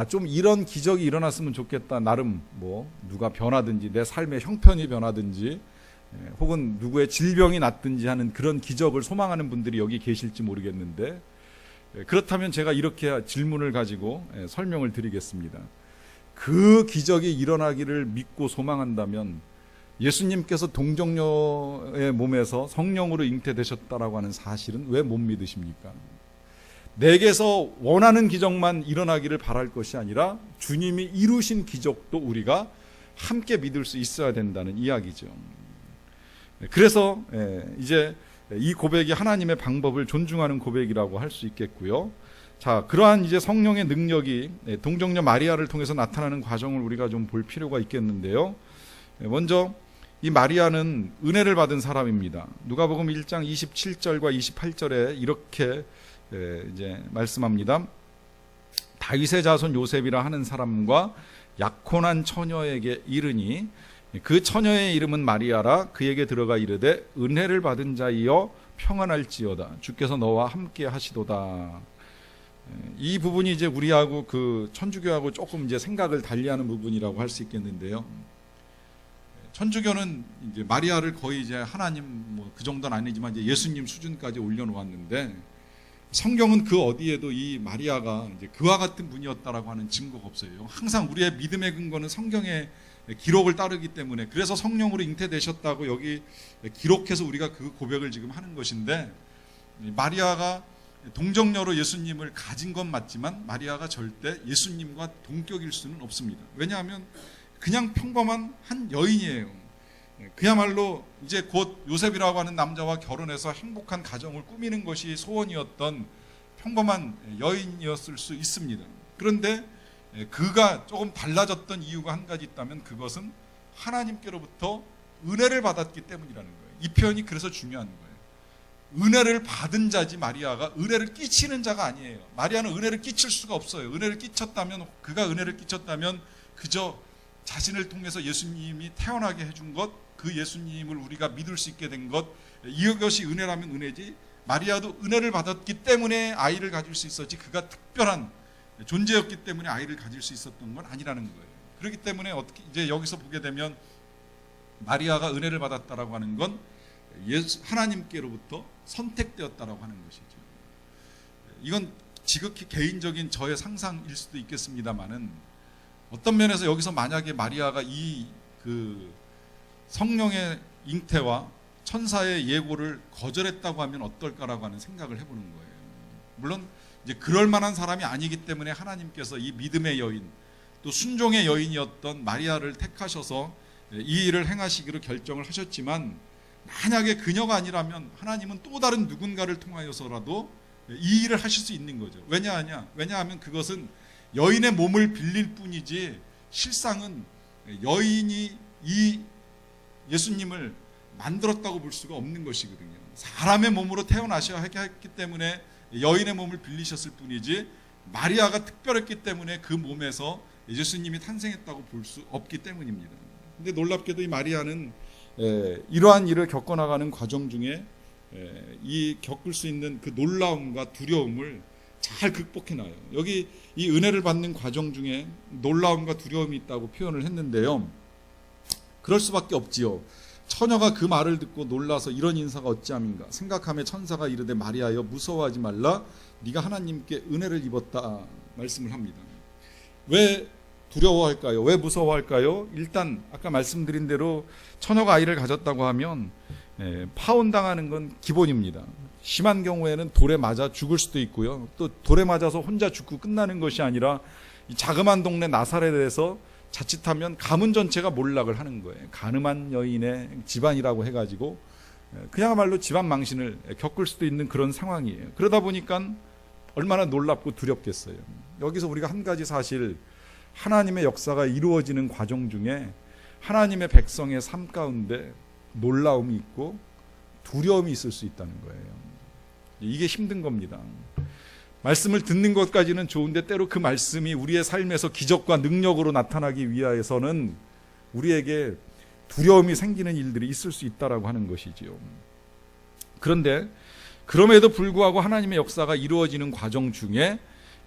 좀 이런 기적이 일어났으면 좋겠다, 나름 뭐 누가 변하든지 내 삶의 형편이 변하든지 혹은 누구의 질병이 낫든지 하는 그런 기적을 소망하는 분들이 여기 계실지 모르겠는데, 그렇다면 제가 이렇게 질문을 가지고 설명을 드리겠습니다. 그 기적이 일어나기를 믿고 소망한다면 예수님께서 동정녀의 몸에서 성령으로 잉태되셨다라고 하는 사실은 왜 못 믿으십니까? 내게서 원하는 기적만 일어나기를 바랄 것이 아니라 주님이 이루신 기적도 우리가 함께 믿을 수 있어야 된다는 이야기죠. 그래서 이제 이 고백이 하나님의 방법을 존중하는 고백이라고 할 수 있겠고요. 자, 그러한 이제 성령의 능력이 동정녀 마리아를 통해서 나타나는 과정을 우리가 좀 볼 필요가 있겠는데요. 먼저 이 마리아는 은혜를 받은 사람입니다. 누가복음 1장 27절과 28절에 이렇게 이제 말씀합니다. 다윗의 자손 요셉이라 하는 사람과 약혼한 처녀에게 이르니 그 처녀의 이름은 마리아라. 그에게 들어가 이르되 은혜를 받은 자이여 평안할지어다. 주께서 너와 함께 하시도다. 이 부분이 이제 우리하고 그 천주교하고 조금 이제 생각을 달리하는 부분이라고 할 수 있겠는데요. 천주교는 이제 마리아를 거의 이제 하나님 뭐 그 정도는 아니지만 이제 예수님 수준까지 올려놓았는데, 성경은 그 어디에도 이 마리아가 이제 그와 같은 분이었다라고 하는 증거가 없어요. 항상 우리의 믿음의 근거는 성경의 기록을 따르기 때문에, 그래서 성령으로 잉태되셨다고 여기 기록해서 우리가 그 고백을 지금 하는 것인데, 마리아가 동정녀로 예수님을 가진 건 맞지만 마리아가 절대 예수님과 동격일 수는 없습니다. 왜냐하면 그냥 평범한 한 여인이에요. 그야말로 이제 곧 요셉이라고 하는 남자와 결혼해서 행복한 가정을 꾸미는 것이 소원이었던 평범한 여인이었을 수 있습니다. 그런데 그가 조금 달라졌던 이유가 한 가지 있다면 그것은 하나님께로부터 은혜를 받았기 때문이라는 거예요. 이 표현이 그래서 중요한 거예요. 은혜를 받은 자지 마리아가 은혜를 끼치는 자가 아니에요. 마리아는 은혜를 끼칠 수가 없어요. 은혜를 끼쳤다면, 그가 은혜를 끼쳤다면 그저 자신을 통해서 예수님이 태어나게 해준 것, 그 예수님을 우리가 믿을 수 있게 된 것, 이것이 은혜라면 은혜지, 마리아도 은혜를 받았기 때문에 아이를 가질 수 있었지 그가 특별한 존재였기 때문에 아이를 가질 수 있었던 건 아니라는 거예요. 그렇기 때문에 어떻게 이제 여기서 보게 되면 마리아가 은혜를 받았다라고 하는 건 하나님께로부터 선택되었다라고 하는 것이죠. 이건 지극히 개인적인 저의 상상일 수도 있겠습니다만은 어떤 면에서 여기서 만약에 마리아가 이 그 성령의 잉태와 천사의 예고를 거절했다고 하면 어떨까라고 하는 생각을 해보는 거예요. 물론 이제 그럴 만한 사람이 아니기 때문에 하나님께서 이 믿음의 여인 또 순종의 여인이었던 마리아를 택하셔서 이 일을 행하시기로 결정을 하셨지만 만약에 그녀가 아니라면 하나님은 또 다른 누군가를 통하여서라도 이 일을 하실 수 있는 거죠. 왜냐하면 그것은 여인의 몸을 빌릴 뿐이지 실상은 여인이 이 예수님을 만들었다고 볼 수가 없는 것이거든요. 사람의 몸으로 태어나셔야 했기 때문에 여인의 몸을 빌리셨을 뿐이지 마리아가 특별했기 때문에 그 몸에서 예수님이 탄생했다고 볼 수 없기 때문입니다. 근데 놀랍게도 이 마리아는 이러한 일을 겪어나가는 과정 중에 이 겪을 수 있는 그 놀라움과 두려움을 잘 극복해나요. 여기 이 은혜를 받는 과정 중에 놀라움과 두려움이 있다고 표현을 했는데요. 그럴 수밖에 없지요. 처녀가 그 말을 듣고 놀라서 이런 인사가 어찌함인가 생각하며 천사가 이르되 마리아여 무서워하지 말라 네가 하나님께 은혜를 입었다 말씀을 합니다. 왜 두려워할까요? 왜 무서워할까요? 일단 아까 말씀드린 대로 처녀가 아이를 가졌다고 하면 파혼당하는 건 기본입니다. 심한 경우에는 돌에 맞아 죽을 수도 있고요. 또 돌에 맞아서 혼자 죽고 끝나는 것이 아니라 이 자그마한 동네 나사렛에서 자칫하면 가문 전체가 몰락을 하는 거예요. 가늠한 여인의 집안이라고 해가지고 그야말로 집안 망신을 겪을 수도 있는 그런 상황이에요. 그러다 보니까 얼마나 놀랍고 두렵겠어요. 여기서 우리가 한 가지 사실, 하나님의 역사가 이루어지는 과정 중에 하나님의 백성의 삶 가운데 놀라움이 있고 두려움이 있을 수 있다는 거예요. 이게 힘든 겁니다. 말씀을 듣는 것까지는 좋은데 때로 그 말씀이 우리의 삶에서 기적과 능력으로 나타나기 위해서는 우리에게 두려움이 생기는 일들이 있을 수 있다라고 하는 것이지요. 그런데 그럼에도 불구하고 하나님의 역사가 이루어지는 과정 중에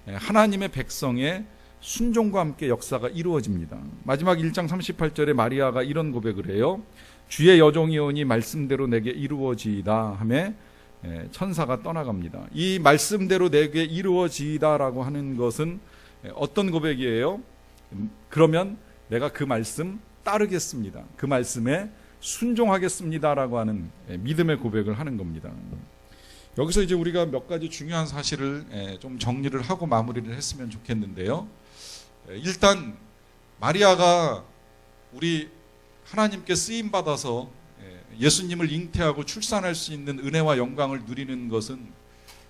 하나님의 백성의 순종과 함께 역사가 이루어집니다. 마지막 1장 38절에 마리아가 이런 고백을 해요. 주의 여종이오니 말씀대로 내게 이루어지이다 하며 천사가 떠나갑니다. 이 말씀대로 내게 이루어지이다라고 하는 것은 어떤 고백이에요? 그러면 내가 그 말씀 따르겠습니다. 그 말씀에 순종하겠습니다라고 하는 믿음의 고백을 하는 겁니다. 여기서 이제 우리가 몇 가지 중요한 사실을 좀 정리를 하고 마무리를 했으면 좋겠는데요. 일단 마리아가 우리 하나님께 쓰임 받아서 예수님을 잉태하고 출산할 수 있는 은혜와 영광을 누리는 것은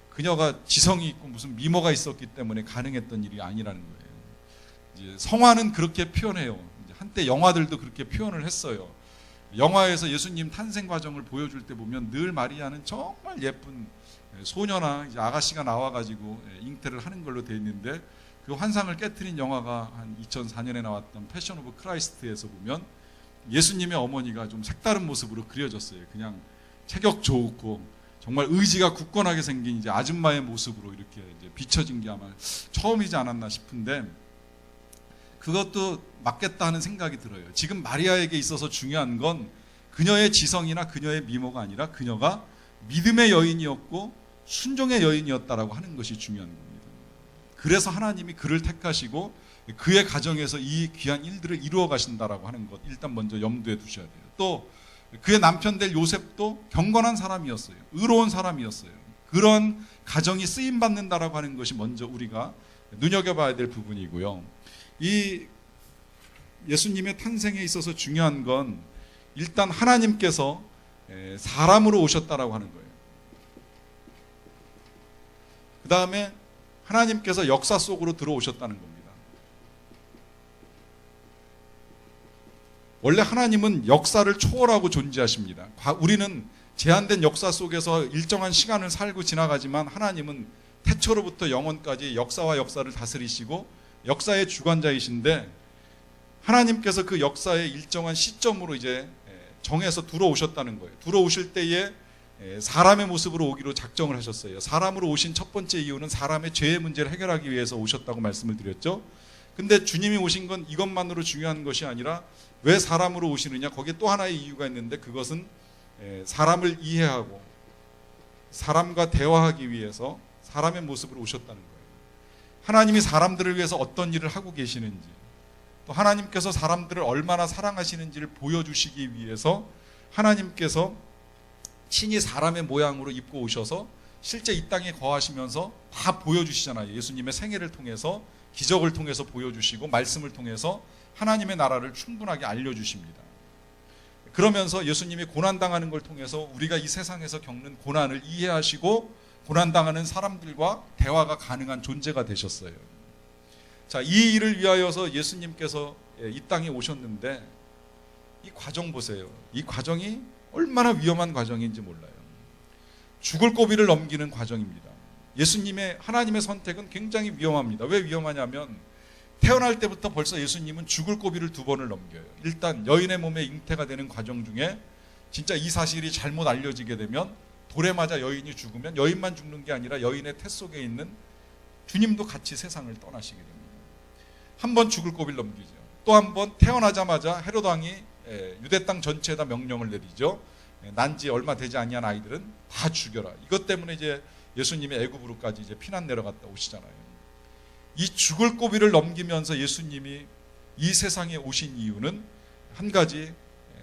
그녀가 지성이 있고 무슨 미모가 있었기 때문에 가능했던 일이 아니라는 거예요. 이제 성화는 그렇게 표현해요. 이제 한때 영화들도 그렇게 표현을 했어요. 영화에서 예수님 탄생 과정을 보여줄 때 보면 늘 마리아는 정말 예쁜 소녀나 이제 아가씨가 나와가지고 잉태를 하는 걸로 되어 있는데 그 환상을 깨트린 영화가 한 2004년에 나왔던 패션 오브 크라이스트에서 보면 예수님의 어머니가 좀 색다른 모습으로 그려졌어요. 그냥 체격 좋고 정말 의지가 굳건하게 생긴 이제 아줌마의 모습으로 이렇게 이제 비춰진 게 아마 처음이지 않았나 싶은데 그것도 맞겠다 하는 생각이 들어요. 지금 마리아에게 있어서 중요한 건 그녀의 지성이나 그녀의 미모가 아니라 그녀가 믿음의 여인이었고 순종의 여인이었다라고 하는 것이 중요한 겁니다. 그래서 하나님이 그를 택하시고 그의 가정에서 이 귀한 일들을 이루어 가신다라고 하는 것 일단 먼저 염두에 두셔야 돼요. 또 그의 남편 될 요셉도 경건한 사람이었어요. 의로운 사람이었어요. 그런 가정이 쓰임 받는다라고 하는 것이 먼저 우리가 눈여겨봐야 될 부분이고요. 이 예수님의 탄생에 있어서 중요한 건 일단 하나님께서 사람으로 오셨다라고 하는 거예요. 그 다음에 하나님께서 역사 속으로 들어오셨다는 겁니다. 원래 하나님은 역사를 초월하고 존재하십니다. 우리는 제한된 역사 속에서 일정한 시간을 살고 지나가지만 하나님은 태초로부터 영원까지 역사와 역사를 다스리시고 역사의 주관자이신데 하나님께서 그 역사의 일정한 시점으로 이제 정해서 들어오셨다는 거예요. 들어오실 때에 사람의 모습으로 오기로 작정을 하셨어요. 사람으로 오신 첫 번째 이유는 사람의 죄의 문제를 해결하기 위해서 오셨다고 말씀을 드렸죠. 근데 주님이 오신 건 이것만으로 중요한 것이 아니라 왜 사람으로 오시느냐, 거기에 또 하나의 이유가 있는데, 그것은 사람을 이해하고 사람과 대화하기 위해서 사람의 모습으로 오셨다는 거예요. 하나님이 사람들을 위해서 어떤 일을 하고 계시는지, 또 하나님께서 사람들을 얼마나 사랑하시는지를 보여주시기 위해서 하나님께서 친히 사람의 모양으로 입고 오셔서 실제 이 땅에 거하시면서 다 보여주시잖아요. 예수님의 생애를 통해서, 기적을 통해서 보여주시고, 말씀을 통해서 하나님의 나라를 충분하게 알려주십니다. 그러면서 예수님이 고난당하는 걸 통해서 우리가 이 세상에서 겪는 고난을 이해하시고 고난당하는 사람들과 대화가 가능한 존재가 되셨어요. 자, 이 일을 위하여서 예수님께서 이 땅에 오셨는데, 이 과정 보세요. 이 과정이 얼마나 위험한 과정인지 몰라요. 죽을 고비를 넘기는 과정입니다. 예수님의, 하나님의 선택은 굉장히 위험합니다. 왜 위험하냐면, 태어날 때부터 벌써 예수님은 죽을 고비를 2번을 넘겨요. 일단 여인의 몸에 잉태가 되는 과정 중에 진짜 이 사실이 잘못 알려지게 되면, 돌에 맞아 여인이 죽으면 여인만 죽는 게 아니라 여인의 태 속에 있는 주님도 같이 세상을 떠나시게 됩니다. 한 번 죽을 고비를 넘기죠. 또 한 번 태어나자마자 헤롯 왕이 유대 땅 전체에다 명령을 내리죠. 난지 얼마 되지 아니한 아이들은 다 죽여라. 이것 때문에 이제 예수님이 애굽으로까지 이제 피난 내려갔다 오시잖아요. 이 죽을 고비를 넘기면서 예수님이 이 세상에 오신 이유는 한 가지,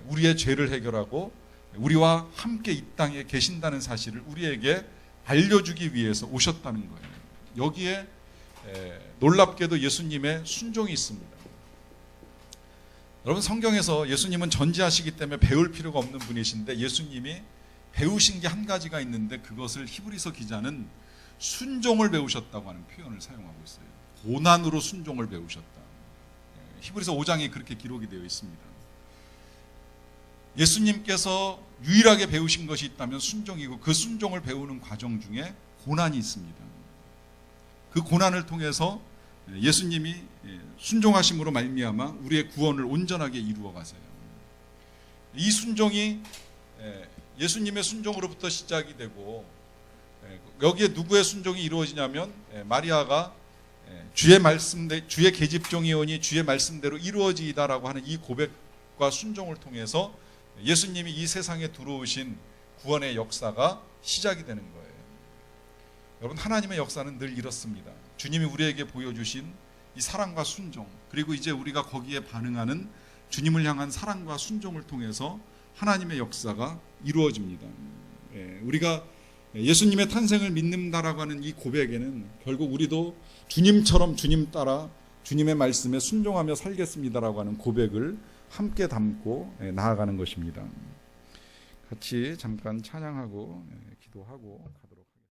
우리의 죄를 해결하고 우리와 함께 이 땅에 계신다는 사실을 우리에게 알려주기 위해서 오셨다는 거예요. 여기에 놀랍게도 예수님의 순종이 있습니다. 여러분, 성경에서 예수님은 전지하시기 때문에 배울 필요가 없는 분이신데, 예수님이 배우신 게 한 가지가 있는데, 그것을 히브리서 기자는 순종을 배우셨다고 하는 표현을 사용하고 있어요. 고난으로 순종을 배우셨다. 히브리서 5장에 그렇게 기록이 되어 있습니다. 예수님께서 유일하게 배우신 것이 있다면 순종이고, 그 순종을 배우는 과정 중에 고난이 있습니다. 그 고난을 통해서 예수님이 순종하심으로 말미암아 우리의 구원을 온전하게 이루어 가세요. 이 순종이 예수님의 순종으로부터 시작이 되고, 여기에 누구의 순종이 이루어지냐면, 마리아가 주의 주의 계집종이오니 주의 말씀대로 이루어지이다라고 하는 이 고백과 순종을 통해서 예수님이 이 세상에 들어오신 구원의 역사가 시작이 되는 거예요. 여러분, 하나님의 역사는 늘 이렇습니다. 주님이 우리에게 보여주신 이 사랑과 순종, 그리고 이제 우리가 거기에 반응하는 주님을 향한 사랑과 순종을 통해서 하나님의 역사가 이루어집니다. 우리가 예수님의 탄생을 믿는다라고 하는 이 고백에는 결국 우리도 주님처럼 주님 따라 주님의 말씀에 순종하며 살겠습니다라고 하는 고백을 함께 담고 나아가는 것입니다. 같이 잠깐 찬양하고 기도하고 가도록